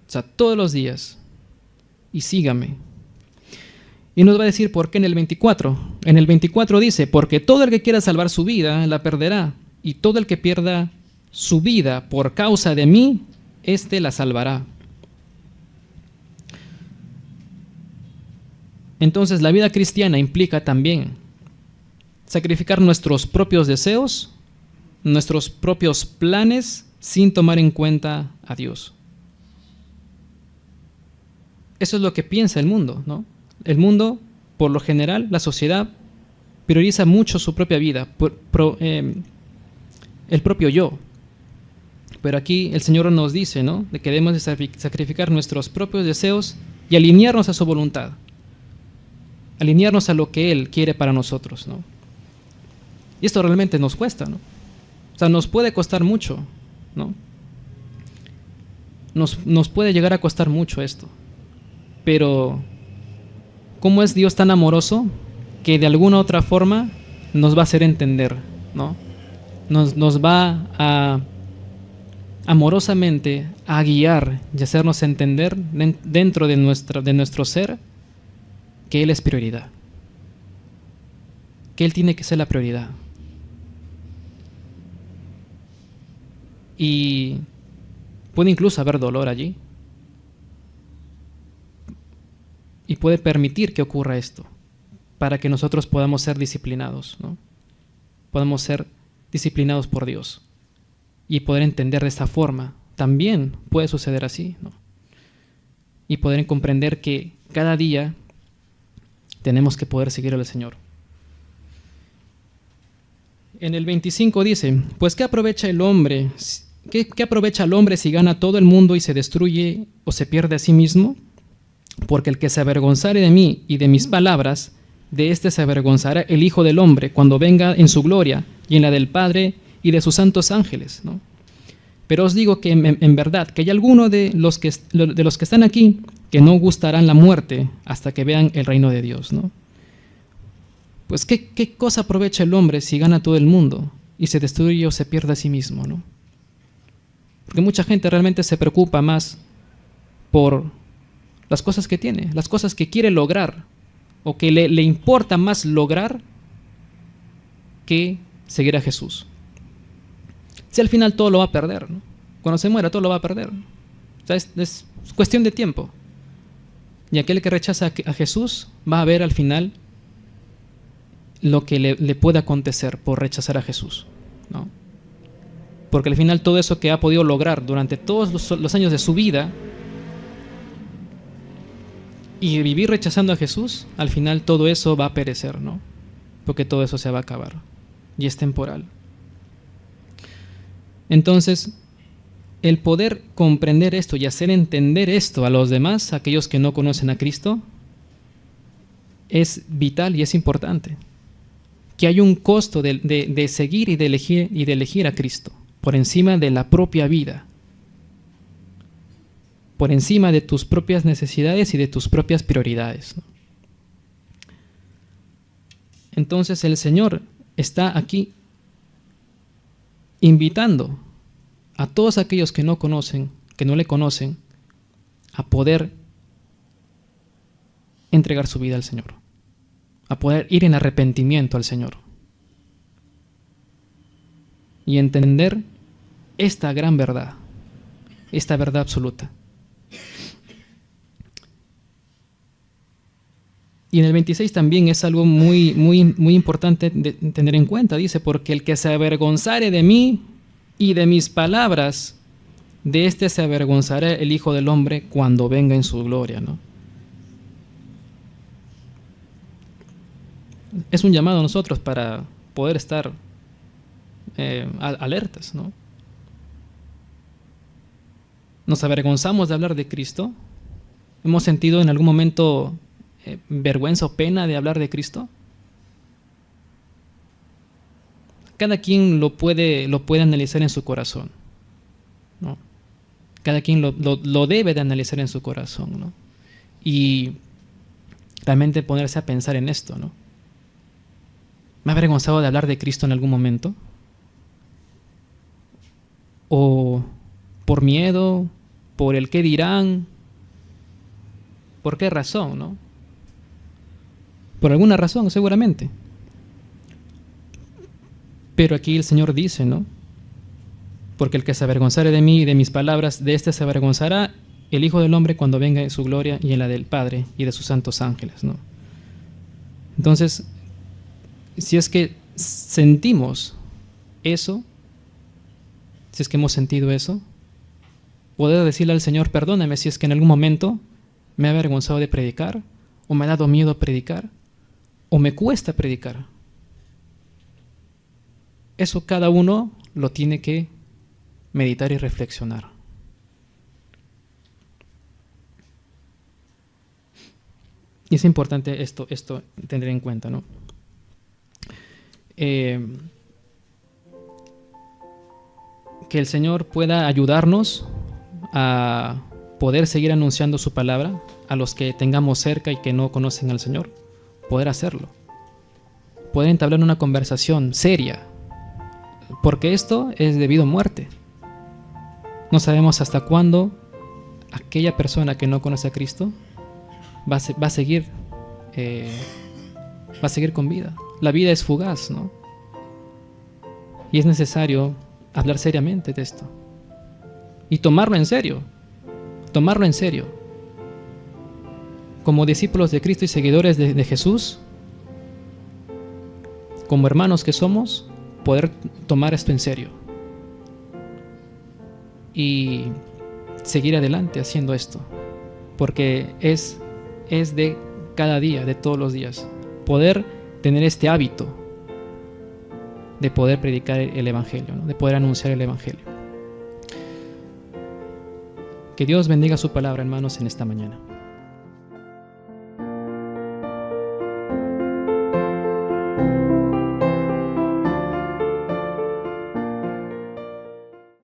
o sea, todos los días, y sígame. Y nos va a decir por qué en el 24. En el 24 dice, porque todo el que quiera salvar su vida, la perderá, y todo el que pierda su vida por causa de mí, éste la salvará. Entonces la vida cristiana implica también sacrificar nuestros propios deseos, nuestros propios planes, sin tomar en cuenta a Dios. Eso es lo que piensa el mundo, ¿no? El mundo, por lo general, la sociedad, prioriza mucho su propia vida, el propio yo. Pero aquí el Señor nos dice, ¿no?, de que debemos de sacrificar nuestros propios deseos y alinearnos a su voluntad, alinearnos a lo que Él quiere para nosotros, ¿no? Y esto realmente nos cuesta, ¿no? O sea, nos puede costar mucho, ¿no? Nos puede llegar a costar mucho esto. Pero ¿cómo es Dios tan amoroso que de alguna otra forma nos va a hacer entender, ¿no? Nos va a amorosamente a guiar y hacernos entender dentro de nuestro ser que Él es prioridad, que Él tiene que ser la prioridad. Y puede incluso haber dolor allí, y puede permitir que ocurra esto para que nosotros podamos ser disciplinados, ¿no? Podamos ser disciplinados por Dios y poder entender de esta forma. También puede suceder así, ¿no? Y poder comprender que cada día tenemos que poder seguir al Señor. En el 25 dice, pues ¿qué aprovecha el hombre? ¿Qué aprovecha el hombre si gana todo el mundo y se destruye o se pierde a sí mismo? Porque el que se avergonzare de mí y de mis palabras, de éste se avergonzará el Hijo del Hombre cuando venga en su gloria y en la del Padre y de sus santos ángeles, ¿no? Pero os digo que en verdad que hay algunos de los que están aquí que no gustarán la muerte hasta que vean el reino de Dios, ¿no? Pues ¿qué cosa aprovecha el hombre si gana todo el mundo y se destruye o se pierde a sí mismo, ¿no? Porque mucha gente realmente se preocupa más por las cosas que tiene, las cosas que quiere lograr, o que le importa más lograr que seguir a Jesús. Si al final todo lo va a perder, ¿no? Cuando se muera todo lo va a perder, ¿no? O sea, es cuestión de tiempo. Y aquel que rechaza a Jesús va a ver al final lo que le puede acontecer por rechazar a Jesús, ¿no? Porque al final todo eso que ha podido lograr durante todos los años de su vida y vivir rechazando a Jesús, al final todo eso va a perecer, ¿no? Porque todo eso se va a acabar y es temporal. Entonces, el poder comprender esto y hacer entender esto a los demás, a aquellos que no conocen a Cristo, es vital y es importante. Que hay un costo de seguir y de elegir a Cristo por encima de la propia vida, por encima de tus propias necesidades y de tus propias prioridades, ¿no? Entonces el Señor está aquí invitando a todos aquellos que no conocen, que no le conocen, a poder entregar su vida al Señor, a poder ir en arrepentimiento al Señor y entender esta gran verdad, esta verdad absoluta. Y en el 26 también es algo muy importante de tener en cuenta. Dice, porque el que se avergonzare de mí y de mis palabras, de este se avergonzará el Hijo del Hombre cuando venga en su gloria, ¿no? Es un llamado a nosotros para poder estar alertas, ¿no? ¿Nos avergonzamos de hablar de Cristo? ¿Hemos sentido en algún momento vergüenza o pena de hablar de Cristo? Cada quien lo puede analizar en su corazón, ¿no? Cada quien lo debe de analizar en su corazón, ¿no? Y realmente ponerse a pensar en esto, ¿no? ¿Me ha avergonzado de hablar de Cristo en algún momento? ¿O por miedo? ¿Por el qué dirán? ¿Por qué razón, no? Por alguna razón, seguramente. Pero aquí el Señor dice, ¿no? Porque el que se avergonzare de mí y de mis palabras, de este se avergonzará el Hijo del Hombre cuando venga en su gloria y en la del Padre y de sus santos ángeles, ¿no? Entonces, si es que sentimos eso, si es que hemos sentido eso, poder decirle al Señor, perdóname si es que en algún momento me he avergonzado de predicar, o me ha dado miedo predicar, o me cuesta predicar. Eso cada uno lo tiene que meditar y reflexionar. Y es importante esto tener en cuenta, ¿no? Que el Señor pueda ayudarnos a poder seguir anunciando su palabra a los que tengamos cerca y que no conocen al Señor, poder hacerlo, poder entablar una conversación seria, porque esto es debido a muerte. No sabemos hasta cuándo aquella persona que no conoce a Cristo va a seguir con vida. La vida es fugaz, ¿no? Y es necesario hablar seriamente de esto y tomarlo en serio, como discípulos de Cristo y seguidores de Jesús, como hermanos que somos, poder tomar esto en serio y seguir adelante haciendo esto, porque es de cada día, de todos los días, poder tener este hábito de poder predicar el Evangelio, ¿no? De poder anunciar el Evangelio. Que Dios bendiga su palabra, hermanos, en esta mañana.